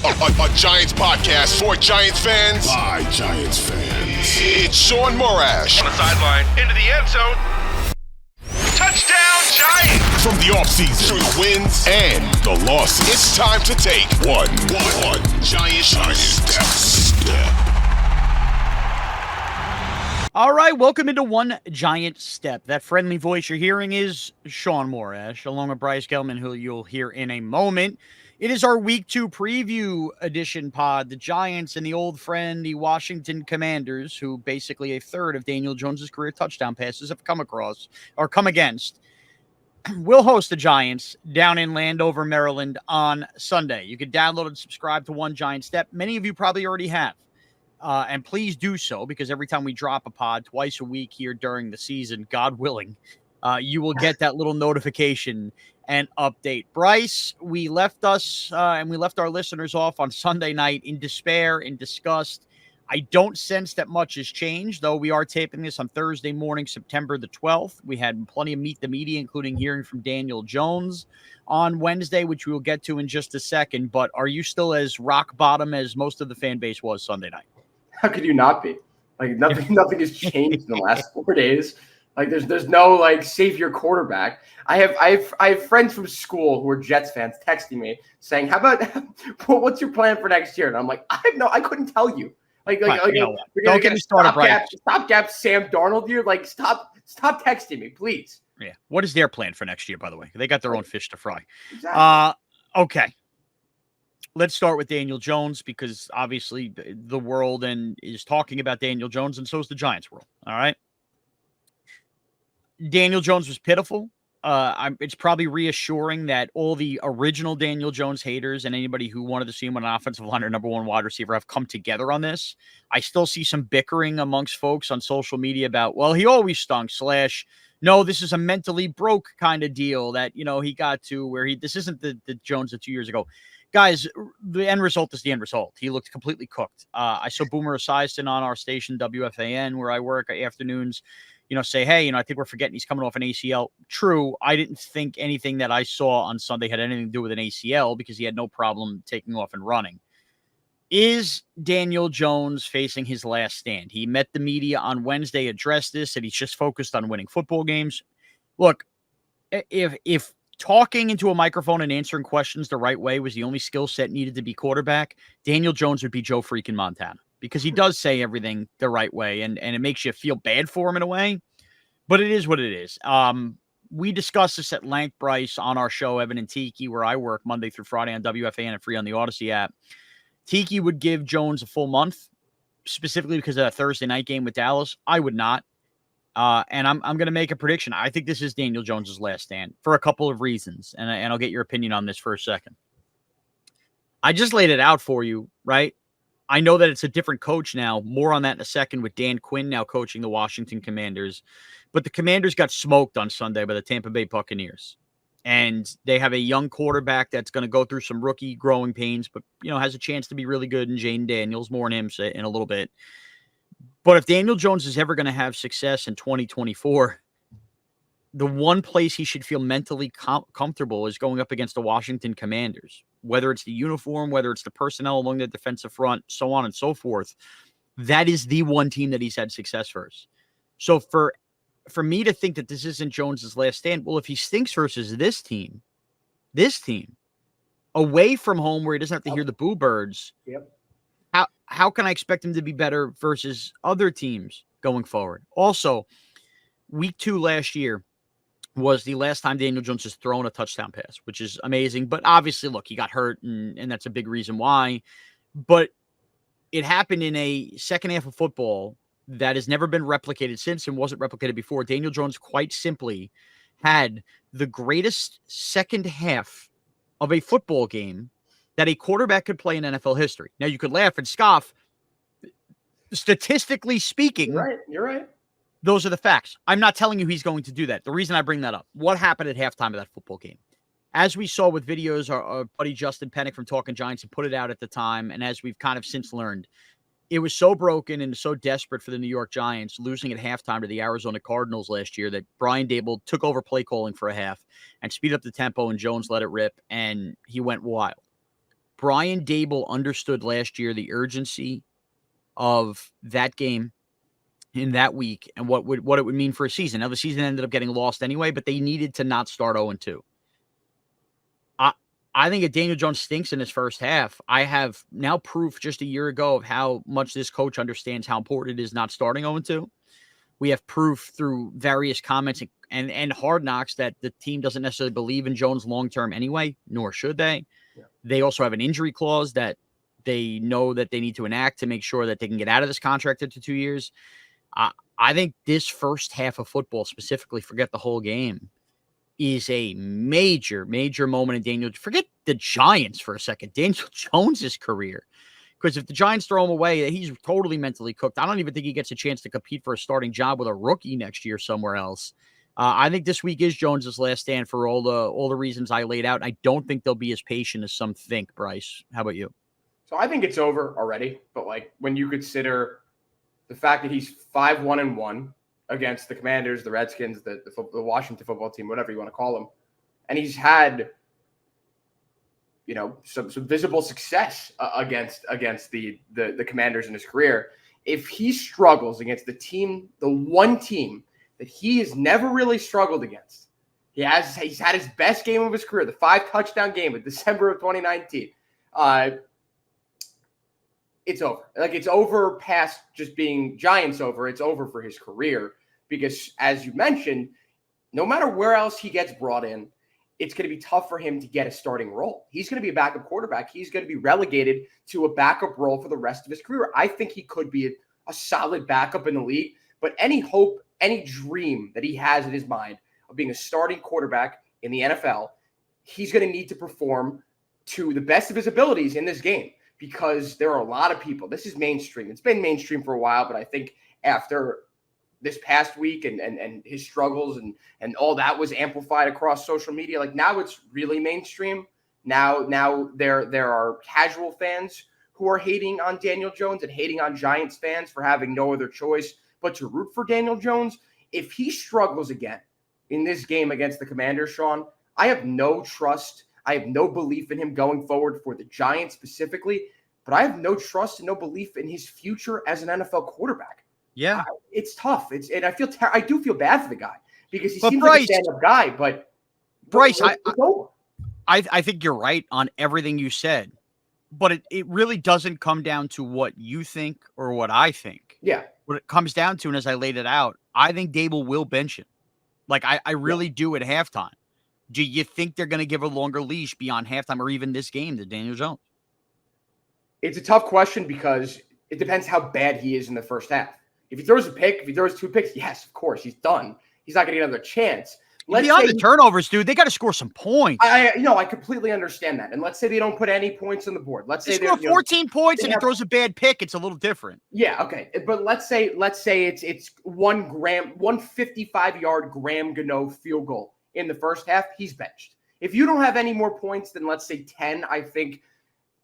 A Giants podcast for Giants fans by Giants fans. It's Shaun Morash. On the sideline, into the end zone. Touchdown, Giants! From the offseason to the wins and the losses, it's time to take one Giant step. All right, welcome into One Giant Step. That friendly voice you're hearing is Shaun Morash, along with Bryce Gelman, who you'll hear in a moment. It is our Week 2 preview edition pod. The Giants and the old friend, the Washington Commanders, who basically a third of Daniel Jones' career touchdown passes have come against, will host the Giants down in Landover, Maryland on Sunday. You can download and subscribe to One Giant Step. Many of you probably already have. And please do so, because every time we drop a pod twice a week here during the season, God willing, you will get that little notification and update. Bryce, we left and we left our listeners off on Sunday night in despair, in disgust. I don't sense that much has changed, though we are taping this on Thursday morning, September the 12th. We had plenty of Meet the Media, including hearing from Daniel Jones on Wednesday, which we will get to in just a second. But are you still as rock bottom as most of the fan base was Sunday night? How could you not be? Like nothing has changed in the last 4 days. Like there's no like savior quarterback. I have friends from school who are Jets fans texting me saying, "How about what's your plan for next year?" And I'm like, I couldn't tell you. Don't get me started, Brian. Stopgap Sam Darnold here. Like stop texting me, please. Yeah. What is their plan for next year, by the way? They got their own fish to fry. Exactly. Okay. Let's start with Daniel Jones, because obviously the world is talking about Daniel Jones, and so is the Giants world. All right. Daniel Jones was pitiful. It's probably reassuring that all the original Daniel Jones haters and anybody who wanted to see him on an offensive line or number one wide receiver have come together on this. I still see some bickering amongst folks on social media about, well, he always stunk, / no, this is a mentally broke kind of deal that, he got to where this isn't the Jones of 2 years ago. Guys, the end result is the end result. He looked completely cooked. I saw Boomer Esiason on our station, WFAN, where I work afternoons, say, hey, I think we're forgetting he's coming off an ACL. True. I didn't think anything that I saw on Sunday had anything to do with an ACL, because he had no problem taking off and running. Is Daniel Jones facing his last stand? He met the media on Wednesday, addressed this, and he's just focused on winning football games. Look, if talking into a microphone and answering questions the right way was the only skill set needed to be quarterback, Daniel Jones would be Joe freaking Montana, because he does say everything the right way, and it makes you feel bad for him in a way, but it is what it is. We discussed this at length, Bryce, on our show, Evan and Tiki, where I work Monday through Friday on WFAN and free on the Odyssey app. Tiki would give Jones a full month, specifically because of that Thursday night game with Dallas. I would not. And I'm going to make a prediction. I think this is Daniel Jones's last stand for a couple of reasons. And I'll get your opinion on this for a second. I just laid it out for you, right? I know that it's a different coach now. More on that in a second, with Dan Quinn now coaching the Washington Commanders. But the Commanders got smoked on Sunday by the Tampa Bay Buccaneers. And they have a young quarterback that's going to go through some rookie growing pains, but, has a chance to be really good in Jayden Daniels. More on him in a little bit. But if Daniel Jones is ever going to have success in 2024, the one place he should feel mentally comfortable is going up against the Washington Commanders, whether it's the uniform, whether it's the personnel along the defensive front, so on and so forth. That is the one team that he's had success versus. So for me to think that this isn't Jones's last stand, well, if he stinks versus this team, away from home where he doesn't have to hear the boo birds, Yep. How can I expect him to be better versus other teams going forward? Also, week 2 last year was the last time Daniel Jones has thrown a touchdown pass, which is amazing. But obviously, look, he got hurt, and that's a big reason why. But it happened in a second half of football that has never been replicated since and wasn't replicated before. Daniel Jones quite simply had the greatest second half of a football game that a quarterback could play in NFL history. Now, you could laugh and scoff. Statistically speaking, You're right. Those are the facts. I'm not telling you he's going to do that. The reason I bring that up, what happened at halftime of that football game? As we saw with videos, our buddy Justin Pennick from Talking Giants had put it out at the time, and as we've kind of since learned, it was so broken and so desperate for the New York Giants, losing at halftime to the Arizona Cardinals last year, that Brian Daboll took over play calling for a half and speed up the tempo, and Jones let it rip, and he went wild. Brian Daboll understood last year the urgency of that game in that week and what it would mean for a season. Now, the season ended up getting lost anyway, but they needed to not start 0-2. I think if Daniel Jones stinks in his first half, I have now proof just a year ago of how much this coach understands how important it is not starting 0-2. We have proof through various comments and hard knocks that the team doesn't necessarily believe in Jones long-term anyway, nor should they. Yeah. They also have an injury clause that they know that they need to enact to make sure that they can get out of this contract after 2 years. I think this first half of football, specifically, forget the whole game, is a major, major moment in Daniel. Forget the Giants for a second. Daniel Jones's career. Because if the Giants throw him away, he's totally mentally cooked. I don't even think he gets a chance to compete for a starting job with a rookie next year somewhere else. I think this week is Jones's last stand for all the reasons I laid out. I don't think they'll be as patient as some think, Bryce. How about you? So I think it's over already. But like when you consider the fact that he's 5-1-1 against the Commanders, the Redskins, the Washington football team, whatever you want to call them, and he's had some visible success against the Commanders in his career. If he struggles against the one team that he has never really struggled against, he's had his best game of his career, the 5-touchdown game in December of 2019. It's over. Like, it's over past just being Giants over. It's over for his career because, as you mentioned, no matter where else he gets brought in, it's going to be tough for him to get a starting role. He's going to be a backup quarterback. He's going to be relegated to a backup role for the rest of his career. I think he could be a solid backup in the league, but any hope, any dream that he has in his mind of being a starting quarterback in the NFL, he's going to need to perform to the best of his abilities in this game because there are a lot of people. This is mainstream. It's been mainstream for a while, but I think after this past week and his struggles and all that was amplified across social media. Like now it's really mainstream. Now there are casual fans who are hating on Daniel Jones and hating on Giants fans for having no other choice but to root for Daniel Jones. If he struggles again in this game against the Commanders, Shaun, I have no trust. I have no belief in him going forward for the Giants specifically, but I have no trust and no belief in his future as an NFL quarterback. Yeah, it's tough. And I do feel bad for the guy because he seems like a stand-up guy. But Bryce, I think you're right on everything you said, but it really doesn't come down to what you think or what I think. Yeah, what it comes down to, and as I laid it out, I think Daboll will bench him. Like I really do at halftime. Do you think they're going to give a longer leash beyond halftime or even this game to Daniel Jones? It's a tough question because it depends how bad he is in the first half. If he throws a pick, if he throws 2 picks, yes, of course, he's done. He's not going to get another chance. Beyond the turnovers, dude, they got to score some points. I completely understand that. And let's say they don't put any points on the board. Let's say they score 14 points and he throws a bad pick. It's a little different. Yeah, okay. But let's say it's 1 55-yard Graham Gano field goal in the first half. He's benched. If you don't have any more points than, let's say, 10, I think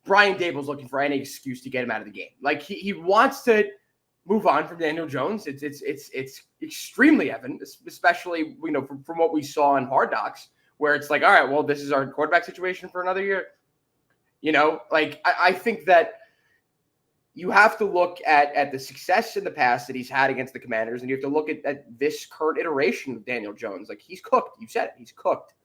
Brian Daboll's looking for any excuse to get him out of the game. Like he wants to move on from Daniel Jones. It's extremely evident, especially from what we saw in Hard Knocks, where it's like, all right, well, this is our quarterback situation for another year. I think that you have to look at the success in the past that he's had against the Commanders, and you have to look at this current iteration of Daniel Jones. Like, he's cooked. You said it. He's cooked.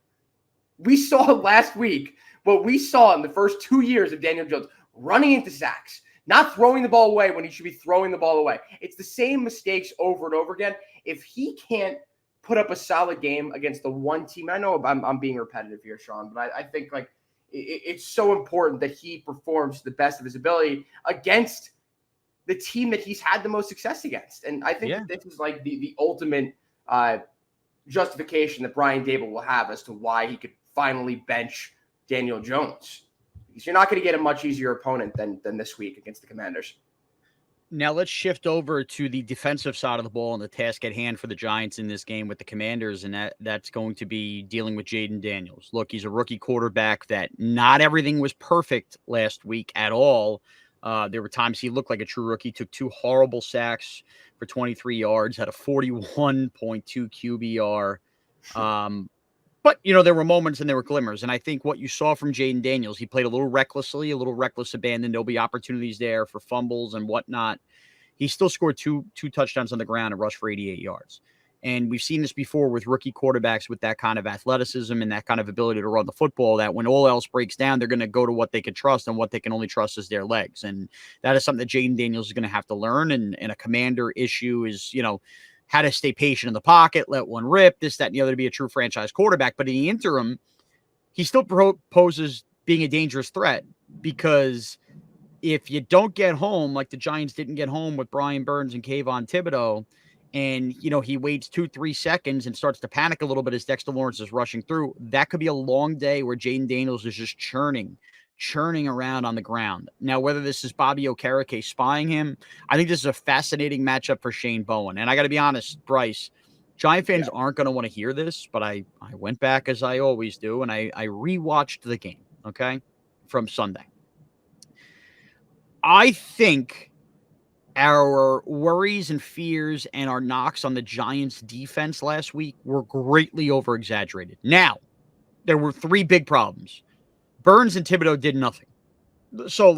We saw last week what we saw in the first 2 years of Daniel Jones running into sacks, not throwing the ball away when he should be throwing the ball away. It's the same mistakes over and over again. If he can't put up a solid game against the one team, I know I'm being repetitive here, Shaun, but I think it's so important that he performs to the best of his ability against the team that he's had the most success against. And I think that this is like the ultimate justification that Brian Daboll will have as to why he could finally bench Daniel Jones. Because you're not going to get a much easier opponent than this week against the Commanders. Now let's shift over to the defensive side of the ball and the task at hand for the Giants in this game with the Commanders, and that's going to be dealing with Jayden Daniels. Look, he's a rookie quarterback that not everything was perfect last week at all. There were times he looked like a true rookie, took 2 horrible sacks for 23 yards, had a 41.2 QBR. But, there were moments and there were glimmers. And I think what you saw from Jayden Daniels, he played a little recklessly, a little reckless abandon. There'll be opportunities there for fumbles and whatnot. He still scored two touchdowns on the ground and rushed for 88 yards. And we've seen this before with rookie quarterbacks with that kind of athleticism and that kind of ability to run the football, that when all else breaks down, they're going to go to what they can trust, and what they can only trust is their legs. And that is something that Jayden Daniels is going to have to learn. And a Commander issue is, how to stay patient in the pocket, let one rip, this, that, and the other to be a true franchise quarterback. But in the interim, he still poses being a dangerous threat, because if you don't get home, like the Giants didn't get home with Brian Burns and Kayvon Thibodeau, and, he waits 2-3 seconds and starts to panic a little bit as Dexter Lawrence is rushing through, that could be a long day where Jayden Daniels is just churning around on the ground. Now, whether this is Bobby Okereke spying him, I think this is a fascinating matchup for Shane Bowen. And I got to be honest, Bryce, Giant fans aren't going to want to hear this, but I went back, as I always do, and I rewatched the game, okay, from Sunday. I think our worries and fears and our knocks on the Giants defense last week were greatly over-exaggerated. Now, there were 3 big problems. Burns and Thibodeau did nothing. So,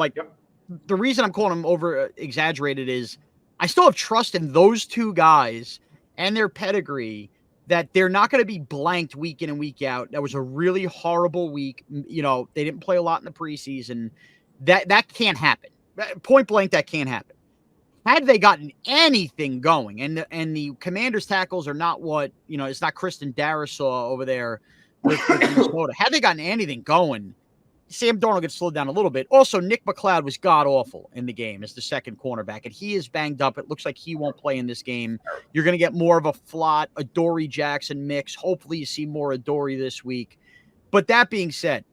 the reason I'm calling them over-exaggerated is I still have trust in those 2 guys and their pedigree, that they're not going to be blanked week in and week out. That was a really horrible week. They didn't play a lot in the preseason. That can't happen. Point blank, that can't happen. Had they gotten anything going, and the Commanders tackles are not what, it's not Kristen Darisaw over there with Minnesota. Had they gotten anything going, Sam Darnold gets slowed down a little bit. Also, Nick McLeod was god-awful in the game as the second cornerback, and he is banged up. It looks like he won't play in this game. You're going to get more of a Flott, Adoree Jackson mix. Hopefully you see more Adoree this week. But that being said,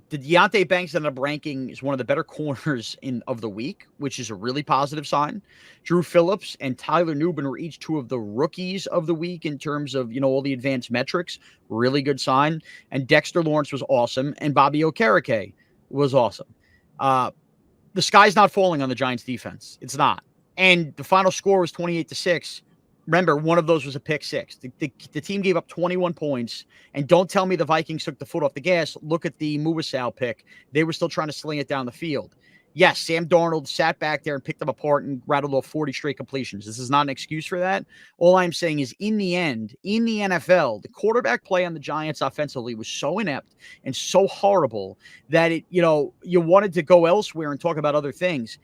the Deonte Banks ended up ranking as one of the better corners of the week, which is a really positive sign. Drew Phillips and Tyler Nubin were each 2 of the rookies of the week in terms of, all the advanced metrics. Really good sign. And Dexter Lawrence was awesome. And Bobby Okereke was awesome. The sky's not falling on the Giants defense. It's not. And the final score was 28-6. Remember, one of those was a pick 6. The team gave up 21 points, and don't tell me the Vikings took the foot off the gas. Look at the Muasau pick. They were still trying to sling it down the field. Yes, Sam Darnold sat back there and picked them apart and rattled off 40 straight completions. This is not an excuse for that. All I'm saying is, in the end, in the NFL, the quarterback play on the Giants offensively was so inept and so horrible that you wanted to go elsewhere and talk about other things.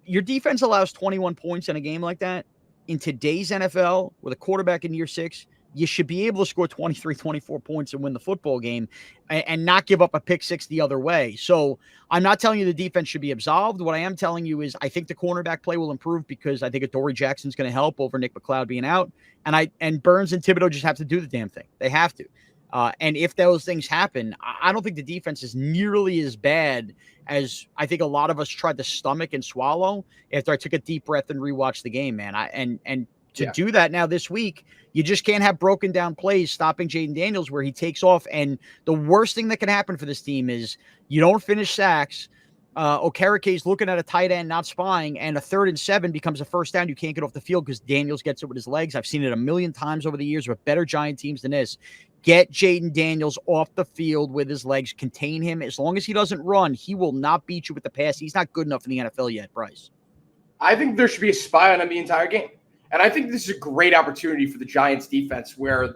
Your defense allows 21 points in a game like that. In today's NFL, with a quarterback in year 6, you should be able to score 23, 24 points and win the football game and not give up a pick 6 the other way. So I'm not telling you the defense should be absolved. What I am telling you is I think the cornerback play will improve, because I think Adoree Jackson's going to help over Nick McLeod being out. And Burns and Thibodeau just have to do the damn thing. They have to. And if those things happen, I don't think the defense is nearly as bad as I think a lot of us tried to stomach and swallow after I took a deep breath and rewatched the game, man. To do that now this week, you just can't have broken down plays stopping Jayden Daniels where he takes off. And the worst thing that can happen for this team is you don't finish sacks. Okereke's looking at a tight end, not spying, and a 3rd and 7 becomes a first down. You can't get off the field because Daniels gets it with his legs. I've seen it a million times over the years with better Giant teams than this. Get Jayden Daniels off the field with his legs, contain him. As long as he doesn't run, he will not beat you with the pass. He's not good enough in the NFL yet, Bryce. I think there should be a spy on him the entire game. And I think this is a great opportunity for the Giants defense, where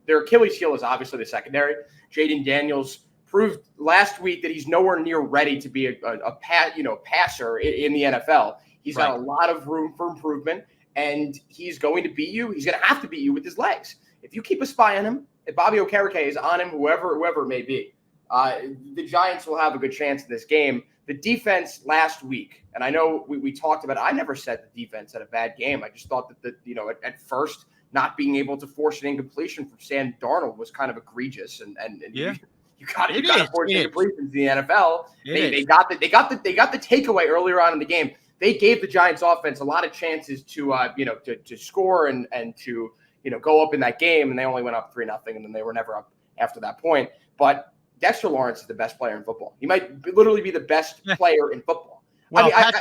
their Achilles heel is obviously the secondary. Jayden Daniels proved last week that he's nowhere near ready to be a passer in the NFL. He's got a lot of room for improvement, and he's going to beat you. He's going to have to beat you with his legs. If you keep a spy on him, if Bobby Okereke is on him, whoever it may be, the Giants will have a good chance in this game. The defense last week, and I know we talked about it. I never said the defense had a bad game. I just thought that at first not being able to force an incompletion from Sam Darnold was kind of egregious, and you got to force incompletions in the NFL. They got the takeaway earlier on in the game. They gave the Giants offense a lot of chances to score and to go up in that game, and they only went up 3-0, and then they were never up after that point. But Dexter Lawrence is the best player in football. He might literally be the best player in football. Well, I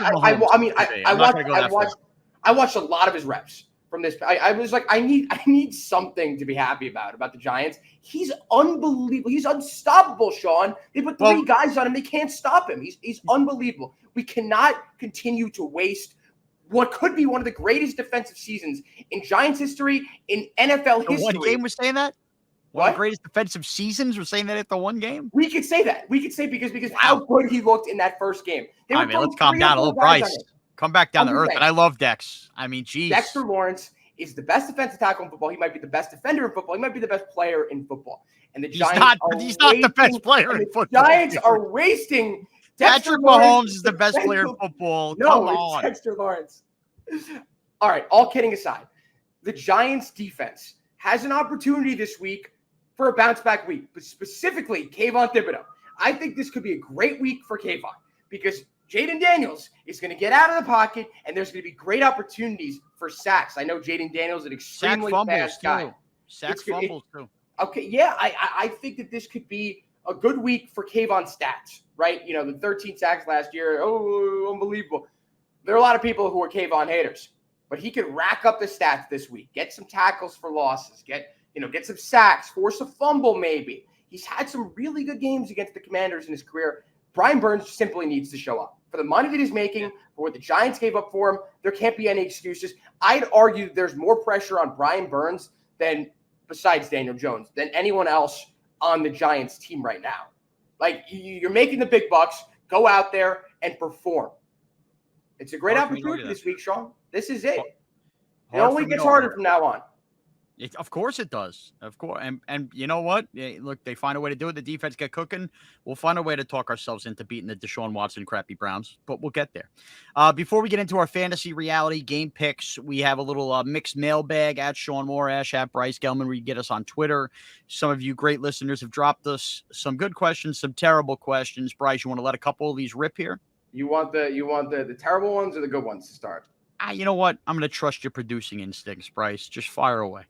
watched a lot of his reps. from this. I was like, I need something to be happy about the Giants. He's unbelievable. He's unstoppable, Shaun. They put three guys on him. They can't stop him. He's unbelievable. We cannot continue to waste what could be one of the greatest defensive seasons in Giants history, in NFL history. One game was saying that? One What? of the greatest defensive seasons was saying that at the one game? We could say that. We could say because how good he looked in that first game. I mean, let's calm down a little, Bryce. Come back down to earth. And I love Dex. I mean, geez. Dexter Lawrence is the best defensive tackle in football. He might be the best defender in football. He might be the best player in football. And the Giants he's not the best player in football. Giants are wasting Patrick Mahomes is the best player in football. Come on. It's Dexter Lawrence. All right, all kidding aside, the Giants defense has an opportunity this week for a bounce-back week, but specifically Kayvon Thibodeau. I think this could be a great week for Kayvon because Jayden Daniels is going to get out of the pocket, and there's going to be great opportunities for sacks. I know Jayden Daniels is an extremely fast guy. Sack fumbles, too. Okay, yeah, I think that this could be a good week for Kayvon's stats, right? You know, the 13 sacks last year, unbelievable. There are a lot of people who are Kayvon haters, but he could rack up the stats this week, get some tackles for losses, get some sacks, force a fumble maybe. He's had some really good games against the Commanders in his career. Brian Burns simply needs to show up. For the money that he's making, for what the Giants gave up for him, there can't be any excuses. I'd argue there's more pressure on Brian Burns than, besides Daniel Jones, than anyone else on the Giants team right now. Like, you're making the big bucks. Go out there and perform. It's a great opportunity this week, Shaun. This is it. It only gets harder from now on. Of course it does. Of course. And you know what? Look, they find a way to do it. The defense get cooking. We'll find a way to talk ourselves into beating the Deshaun Watson crappy Browns, but we'll get there. Before we get into our fantasy reality game picks, we have a little mixed mailbag at Shaun Morash, at Bryce Gelman, where you get us on Twitter. Some of you great listeners have dropped us some good questions, some terrible questions. Bryce, you want to let a couple of these rip here? You want the terrible ones or the good ones to start? You know what? I'm going to trust your producing instincts, Bryce. Just fire away.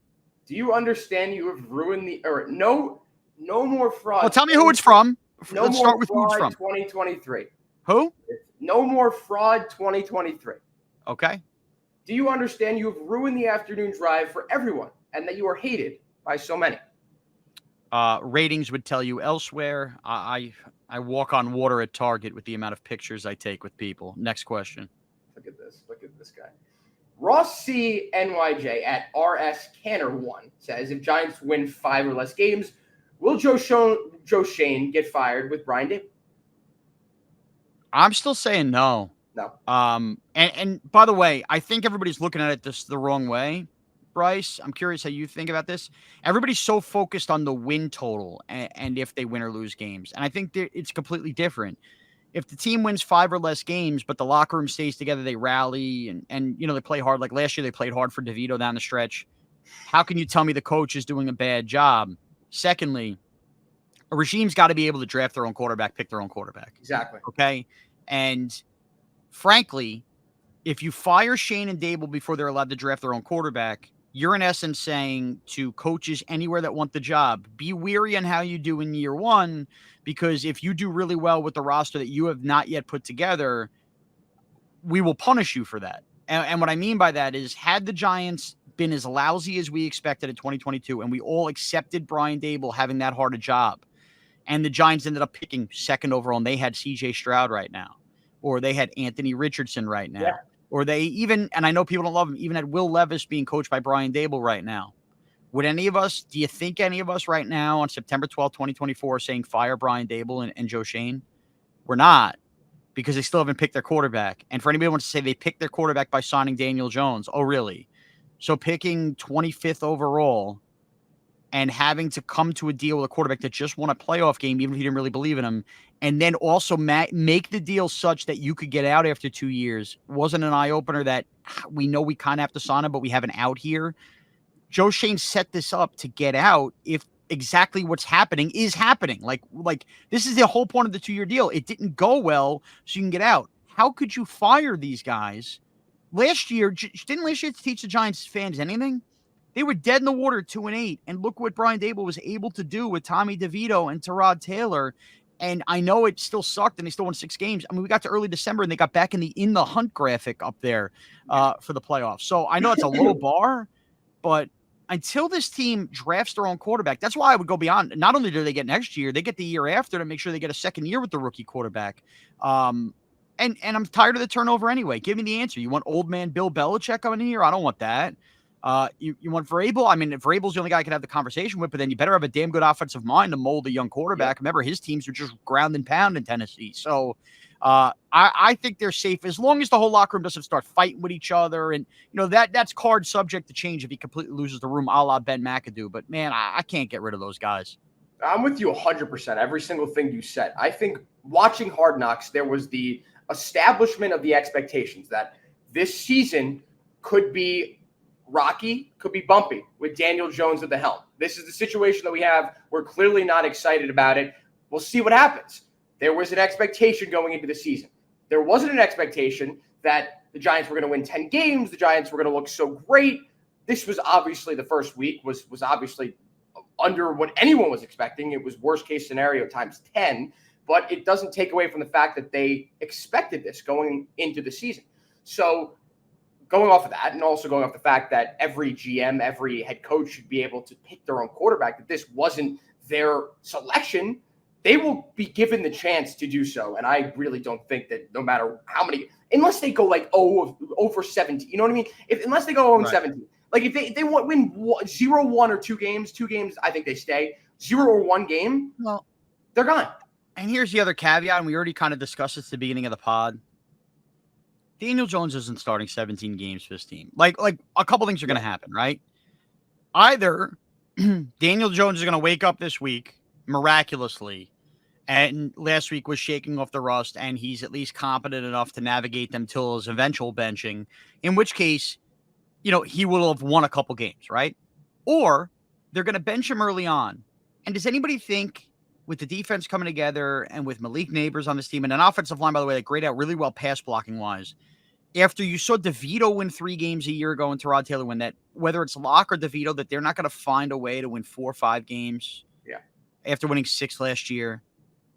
Do you understand you have ruined no more fraud? Well, tell me who it's from. Let's start with who it's from. 2023. Who? No more fraud 2023. Okay. Do you understand you have ruined the afternoon drive for everyone and that you are hated by so many? Ratings would tell you elsewhere. I walk on water at Target with the amount of pictures I take with people. Next question. Look at this. Look at this guy. Ross C. NYJ at RS Canner 1 says, if Giants win 5 or less games, will Joe Shane get fired with Brian Daboll? I'm still saying no. No. And by the way, I think everybody's looking at it the wrong way. Bryce, I'm curious how you think about this. Everybody's so focused on the win total and if they win or lose games. And I think it's completely different. If the team wins 5 or less games, but the locker room stays together, they rally and they play hard. Like last year, they played hard for DeVito down the stretch. How can you tell me the coach is doing a bad job? Secondly, a regime's got to be able to draft their own quarterback, pick their own quarterback. Exactly. Okay. And frankly, if you fire Shane and Daboll before they're allowed to draft their own quarterback, you're in essence saying to coaches anywhere that want the job, be weary on how you do in year one, because if you do really well with the roster that you have not yet put together, we will punish you for that. And what I mean by that is, had the Giants been as lousy as we expected in 2022, and we all accepted Brian Daboll having that hard a job, and the Giants ended up picking 2nd overall, and they had C.J. Stroud right now, or they had Anthony Richardson right now. Yeah. Or they even, and I know people don't love him, even had Will Levis being coached by Brian Daboll right now. Do you think any of us right now on September 12th, 2024 are saying fire Brian Daboll and Joe Shane? We're not, because they still haven't picked their quarterback. And for anybody who wants to say they picked their quarterback by signing Daniel Jones, oh, really? So picking 25th overall and having to come to a deal with a quarterback that just won a playoff game, even if you didn't really believe in him, and then also make the deal such that you could get out after 2 years, wasn't an eye-opener that we know we kind of have to sign him, but we have an out here. Joe Shane set this up to get out if exactly what's happening is happening. Like this is the whole point of the 2-year deal. It didn't go well, so you can get out. How could you fire these guys? Didn't last year teach the Giants fans anything? They were dead in the water 2-8, and look what Brian Daboll was able to do with Tommy DeVito and Tyrod Taylor And I know it still sucked and they still won 6 games. I mean, we got to early December and they got back in the hunt graphic up there for the playoffs. So I know it's a low bar, but until this team drafts their own quarterback, that's why I would go beyond. Not only do they get next year, they get the year after to make sure they get a second year with the rookie quarterback. And I'm tired of the turnover anyway. Give me the answer. You want old man Bill Belichick coming in here? I don't want that. You want Vrabel? I mean, if Vrabel's the only guy I can have the conversation with, but then you better have a damn good offensive mind to mold a young quarterback. Yeah. Remember, his teams were just ground and pound in Tennessee. So I think they're safe as long as the whole locker room doesn't start fighting with each other. And, that's card subject to change if he completely loses the room a la Ben McAdoo. But, man, I can't get rid of those guys. I'm with you 100%. Every single thing you said. I think watching Hard Knocks, there was the establishment of the expectations that this season could be rocky, could be bumpy with Daniel Jones at the helm. This is the situation that we have. We're clearly not excited about it. We'll see what happens. There was an expectation going into the season. There wasn't an expectation that the Giants were going to win 10 games. The Giants were going to look so great. This was obviously the first week was obviously under what anyone was expecting. It was worst case scenario times 10, but it doesn't take away from the fact that they expected this going into the season. So going off of that, and also going off the fact that every GM, every head coach should be able to pick their own quarterback, that this wasn't their selection, they will be given the chance to do so. And I really don't think that no matter how many, unless they go like over 17, you know what I mean? Unless they go 0-17, like if they win 0-1 or 2 games, I think they stay. 0 or 1 game, well, they're gone. And here's the other caveat, and we already kind of discussed this at the beginning of the pod. Daniel Jones isn't starting 17 games for this team. Like a couple things are going to happen, right? Either Daniel Jones is going to wake up this week miraculously, and last week was shaking off the rust, and he's at least competent enough to navigate them till his eventual benching, in which case, he will have won a couple games, right? Or they're going to bench him early on. And does anybody think with the defense coming together and with Malik Neighbors on this team and an offensive line, by the way, that grayed out really well pass blocking wise, after you saw DeVito win 3 games a year ago and Tyrod Taylor win that, whether it's Locke or DeVito, that they're not going to find a way to win 4 or 5 games after winning 6 last year?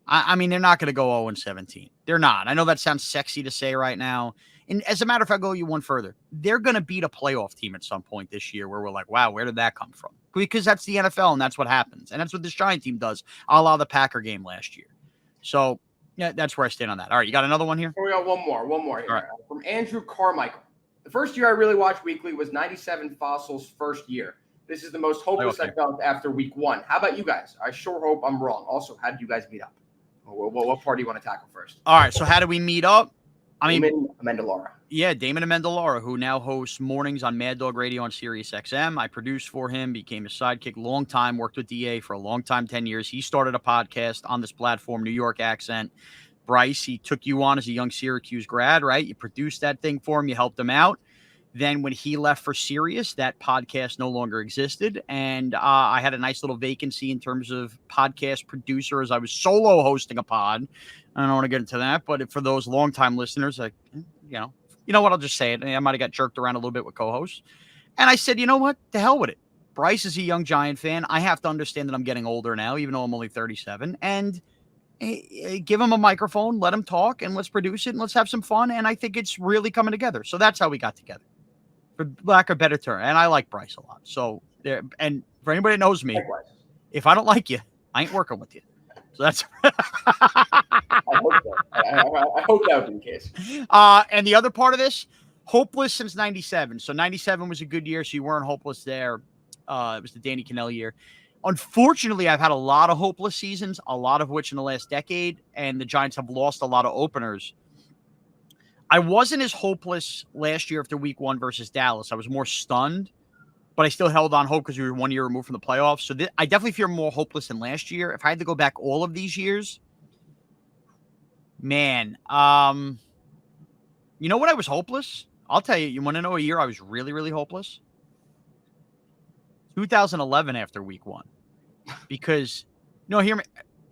I mean, they're not going to go 0-17. They're not. I know that sounds sexy to say right now. And as a matter of fact, I'll go you one further. They're going to beat a playoff team at some point this year where we're like, wow, where did that come from? Because that's the NFL and that's what happens. And that's what this Giant team does, a la the Packer game last year. So, yeah, that's where I stand on that. All right, you got another one here? We got one more here. Right. From Andrew Carmichael. The first year I really watched weekly was 97 Fossil's first year. This is the most hopeless I felt after week 1. How about you guys? I sure hope I'm wrong. Also, how did you guys meet up? What part do you want to tackle first? All right, so how do we meet up? Damon Amendolara. Yeah, Damon Amendolara, who now hosts mornings on Mad Dog Radio on Sirius XM. I produced for him, became his sidekick long time, worked with DA for a long time, 10 years. He started a podcast on this platform, New York Accent. Bryce, he took you on as a young Syracuse grad, right? You produced that thing for him. You helped him out. Then when he left for Sirius, that podcast no longer existed. And I had a nice little vacancy in terms of podcast producer as I was solo hosting a pod. I don't want to get into that, but for those longtime listeners, you know what? I'll just say it. I might have got jerked around a little bit with co-hosts. And I said, you know what? To hell with it. Bryce is a young Giant fan. I have to understand that I'm getting older now, even though I'm only 37. And give him a microphone, let him talk, and let's produce it, and let's have some fun. And I think it's really coming together. So that's how we got together, for lack of a better term. And I like Bryce a lot. So there, and for anybody that knows me, if I don't like you, I ain't working with you. So that's. I hope so. I hope that would be the case. And the other part of this, hopeless since 97. So 97 was a good year. So you weren't hopeless there. It was the Danny Cannell year. Unfortunately, I've had a lot of hopeless seasons, a lot of which in the last decade, and the Giants have lost a lot of openers. I wasn't as hopeless last year after week 1 versus Dallas. I was more stunned, but I still held on hope because we were 1 year removed from the playoffs. So I definitely feel more hopeless than last year. If I had to go back all of these years, man, you know what I was hopeless? I'll tell you. You want to know a year I was really, really hopeless? 2011 after week 1. Because, hear me,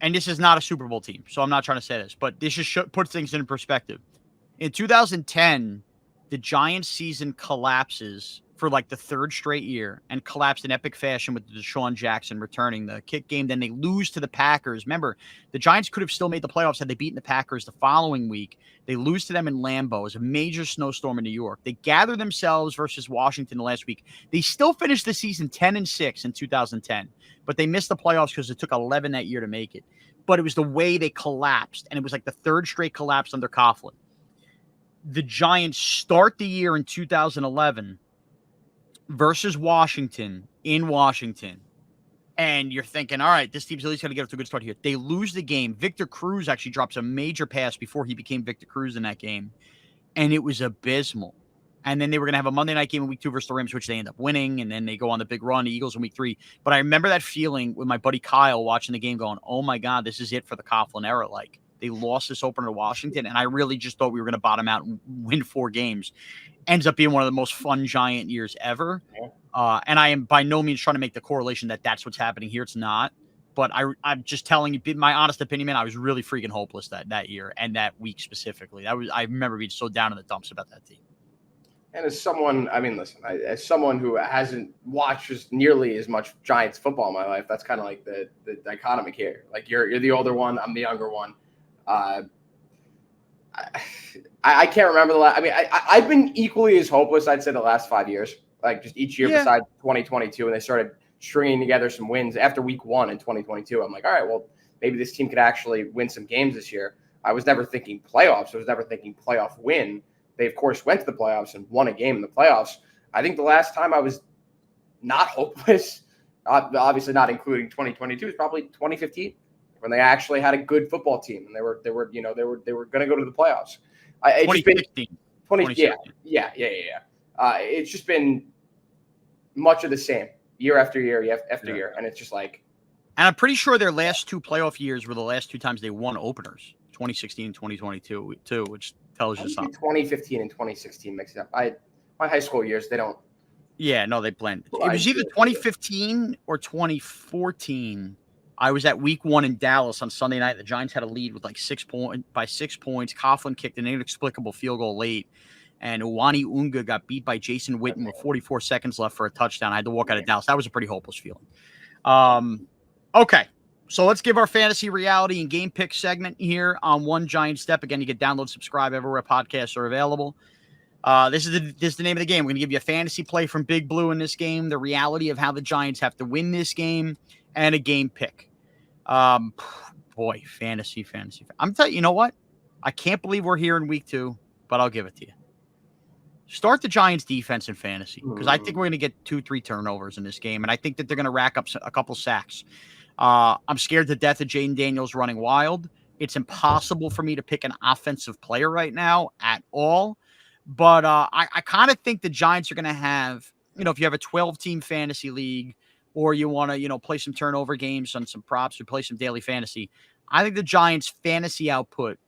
and this is not a Super Bowl team, so I'm not trying to say this, but this just puts things in perspective. In 2010, the Giants season collapses for like the third straight year and collapsed in epic fashion with Shaun Jackson returning the kick game. Then they lose to the Packers. Remember, the Giants could have still made the playoffs had they beaten the Packers the following week. They lose to them in Lambeau. It was a major snowstorm in New York. They gather themselves versus Washington the last week. They still finished the season 10-6 in 2010, but they missed the playoffs because it took 11 that year to make it. But it was the way they collapsed, and it was like the third straight collapse under Coughlin. The Giants start the year in 2011 versus Washington in Washington. And you're thinking, all right, this team's at least going to get off to a good start here. They lose the game. Victor Cruz actually drops a major pass before he became Victor Cruz in that game. And it was abysmal. And then they were going to have a Monday night game in week 2 versus the Rams, which they end up winning. And then they go on the big run, the Eagles in week 3. But I remember that feeling with my buddy Kyle watching the game going, oh my God, this is it for the Coughlin era. Like, they lost this opener to Washington, and I really just thought we were going to bottom out and win 4 games. Ends up being one of the most fun Giant years ever. And I am by no means trying to make the correlation that that's what's happening here. It's not. But I'm just telling you my honest opinion, man. I was really freaking hopeless that year and that week specifically. I remember being so down in the dumps about that team. And as someone, I mean, listen, as someone who hasn't watched nearly as much Giants football in my life, that's kind of like the dichotomy here. Like you're the older one, I'm the younger one. I can't remember the last. I mean, I've been equally as hopeless, I'd say, the last 5 years. Like just each year besides 2022, and they started stringing together some wins after week 1 in 2022. I'm like, all right, well, maybe this team could actually win some games this year. I was never thinking playoffs. I was never thinking playoff win. They, of course, went to the playoffs and won a game in the playoffs. I think the last time I was not hopeless, obviously not including 2022, is probably 2015. When they actually had a good football team and they were going to go to the playoffs. It's been 20, yeah. It's just been much of the same year after year year, and it's just like. And I'm pretty sure their last 2 playoff years were the last 2 times they won openers, 2016 and 2022 too, which tells you something. 2015 and 2016 mixed up. My high school years, they don't. Yeah, no, they blend. It was either 2015 or 2014. I was at week 1 in Dallas on Sunday night. The Giants had a lead with like 6 points. Coughlin kicked an inexplicable field goal late, and Uwani Unga got beat by Jason Witten with 44 seconds left for a touchdown. I had to walk out of Dallas. That was a pretty hopeless feeling. Okay, so let's give our fantasy reality and game pick segment here on One Giant Step. Again, you can download, subscribe everywhere podcasts are available. This is the name of the game. We're going to give you a fantasy play from Big Blue in this game, the reality of how the Giants have to win this game, and a game pick. Boy, fantasy. I'm telling you, you know what? I can't believe we're here in week 2, but I'll give it to you. Start the Giants defense in fantasy because I think we're going to get 2-3 turnovers in this game, and I think that they're going to rack up a couple sacks. I'm scared to death of Jayden Daniels running wild. It's impossible for me to pick an offensive player right now at all, but I kind of think the Giants are going to have, if you have a 12-team fantasy league, or you want to, play some turnover games on some props or play some daily fantasy, I think the Giants' fantasy output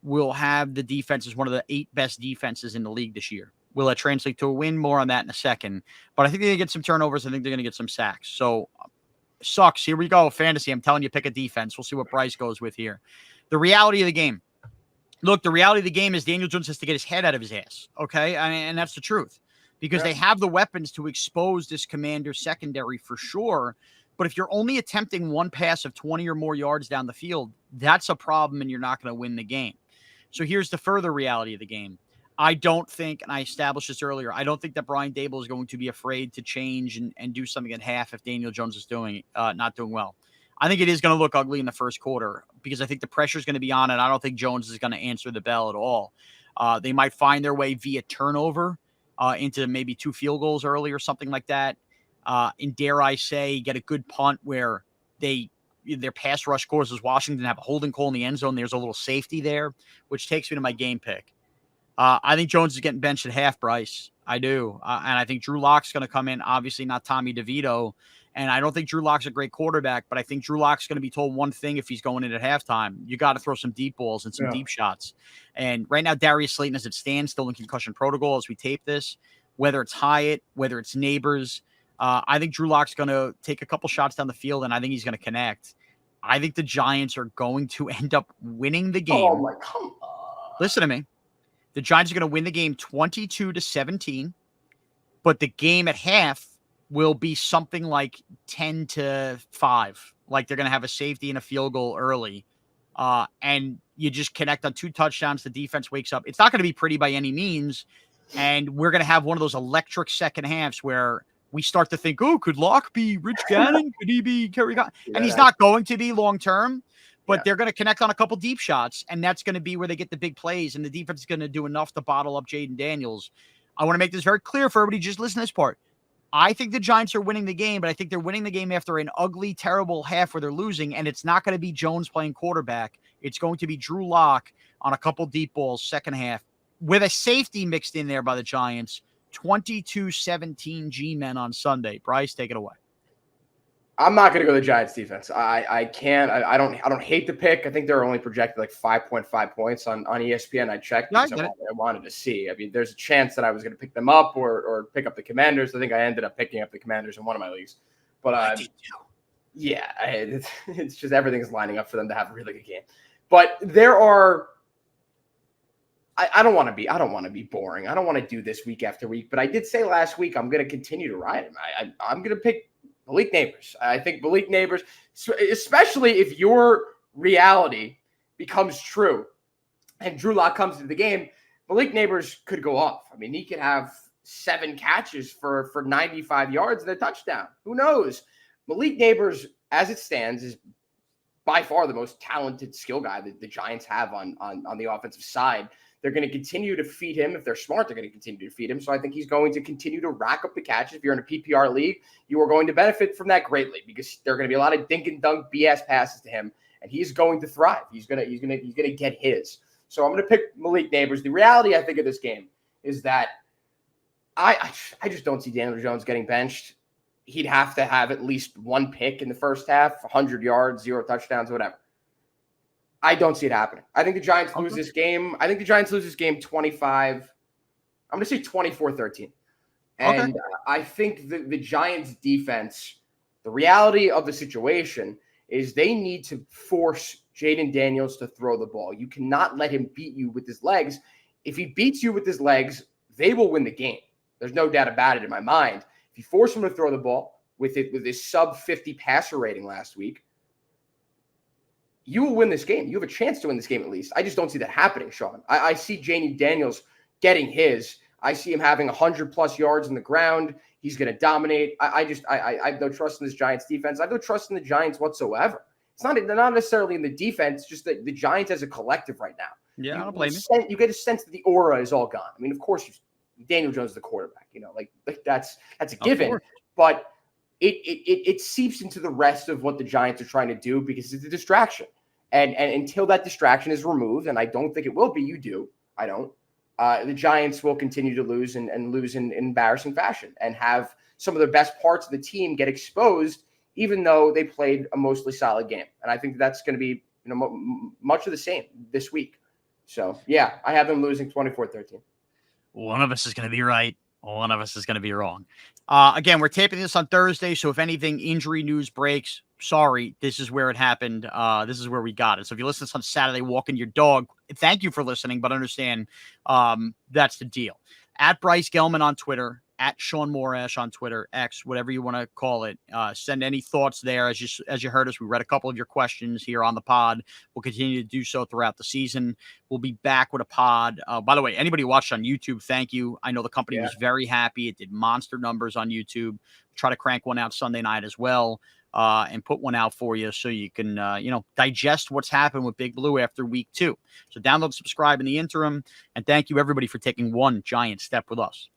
will have the defense as one of the 8 best defenses in the league this year. Will that translate to a win? More on that in a second. But I think they're going to get some turnovers. I think they're going to get some sacks. So, sucks. Here we go. Fantasy. I'm telling you, pick a defense. We'll see what Bryce goes with here. The reality of the game. Look, the reality of the game is Daniel Jones has to get his head out of his ass. Okay? And that's the truth. Because they have the weapons to expose this Commanders secondary for sure. But if you're only attempting one pass of 20 or more yards down the field, that's a problem and you're not going to win the game. So here's the further reality of the game. I don't think, and I established this earlier, I don't think that Brian Daboll is going to be afraid to change and do something at half if Daniel Jones is not doing well. I think it is going to look ugly in the first quarter because I think the pressure is going to be on, and I don't think Jones is going to answer the bell at all. They might find their way via turnover into maybe 2 field goals early or something like that. And dare I say, get a good punt where their pass rush causes Washington have a holding call in the end zone. There's a little safety there, which takes me to my game pick. I think Jones is getting benched at half, Bryce. I do. And I think Drew Lock's going to come in, obviously not Tommy DeVito. And I don't think Drew Lock's a great quarterback, but I think Drew Lock's going to be told one thing if he's going in at halftime. You got to throw some deep balls and some deep shots. And right now, Darius Slayton, as it stands, still in concussion protocol as we tape this, whether it's Hyatt, whether it's Neighbors. I think Drew Lock's going to take a couple shots down the field, and I think he's going to connect. I think the Giants are going to end up winning the game. Oh, my, come on. Listen to me. The Giants are going to win the game 22-17. but the game at half will be something like 10-5. Like they're going to have a safety and a field goal early. And you just connect on 2 touchdowns. The defense wakes up. It's not going to be pretty by any means. And we're going to have one of those electric second halves where we start to think, oh, could Locke be Rich Gannon? Could he be Kerry Gannon? And he's not going to be long term, but they're going to connect on a couple deep shots. And that's going to be where they get the big plays. And the defense is going to do enough to bottle up Jayden Daniels. I want to make this very clear for everybody. Just listen to this part. I think the Giants are winning the game, but I think they're winning the game after an ugly, terrible half where they're losing, and it's not going to be Jones playing quarterback. It's going to be Drew Lock on a couple deep balls, second half, with a safety mixed in there by the Giants. 22-17 G-men on Sunday. Bryce, take it away. I'm not going to go the Giants defense. I can't. I don't hate the pick. I think they're only projected like 5.5 points on ESPN. I checked because I wanted to see. I mean, there's a chance that I was going to pick them up or pick up the Commanders. I think I ended up picking up the Commanders in one of my leagues. But it's just everything's lining up for them to have a really good game. But there are. I don't want to be boring. I don't want to do this week after week. But I did say last week I'm going to continue to ride him. I'm going to pick Malik Neighbors. I think Malik Neighbors, especially if your reality becomes true and Drew Lock comes into the game, Malik Neighbors could go off. I mean, he could have 7 catches for 95 yards and a touchdown. Who knows? Malik Neighbors, as it stands, is by far the most talented skill guy that the Giants have on the offensive side. They're going to continue to feed him. If they're smart, they're going to continue to feed him. So I think he's going to continue to rack up the catches. If you're in a PPR league, you are going to benefit from that greatly because there are going to be a lot of dink and dunk BS passes to him, and he's going to thrive. He's going to get his. So I'm going to pick Malik Neighbors. The reality, I think, of this game is that I just don't see Daniel Jones getting benched. He'd have to have at least 1 pick in the first half, 100 yards, 0 touchdowns, whatever. I don't see it happening. I think the Giants lose this game. I think the Giants lose this game 25. I'm going to say 24-13. And I think the Giants defense, the reality of the situation is they need to force Jayden Daniels to throw the ball. You cannot let him beat you with his legs. If he beats you with his legs, they will win the game. There's no doubt about it in my mind. If you force him to throw the ball with his sub 50 passer rating last week, you will win this game. You have a chance to win this game at least. I just don't see that happening, Shaun. I see Jayden Daniels getting his. I see him having 100-plus yards in the ground. He's going to dominate. I have no trust in this Giants defense. I have no trust in the Giants whatsoever. They're not necessarily in the defense, just the Giants as a collective right now. Yeah, I don't blame you. You get a sense that the aura is all gone. I mean, of course, Daniel Jones is the quarterback. Like that's a given. But it seeps into the rest of what the Giants are trying to do because it's a distraction. And until that distraction is removed, and I don't think it will be, you do, I don't, the Giants will continue to lose and lose in embarrassing fashion and have some of the best parts of the team get exposed, even though they played a mostly solid game. And I think that's going to be much of the same this week. So, yeah, I have them losing 24-13. One of us is going to be right. One of us is going to be wrong. Again, we're taping this on Thursday, so if anything injury news breaks, sorry, this is where it happened. This is where we got it. So if you listen to this on Saturday, walking your dog, thank you for listening, but understand that's the deal. At Bryce Gelman on Twitter, at Shaun Morash on Twitter, X, whatever you want to call it. Send any thoughts there. As you heard us, we read a couple of your questions here on the pod. We'll continue to do so throughout the season. We'll be back with a pod. By the way, anybody who watched on YouTube, thank you. I know the company was very happy. It did monster numbers on YouTube. Try to crank one out Sunday night as well. And put one out for you so you can, digest what's happened with Big Blue after week 2. So download, subscribe in the interim. And thank you, everybody, for taking one giant step with us.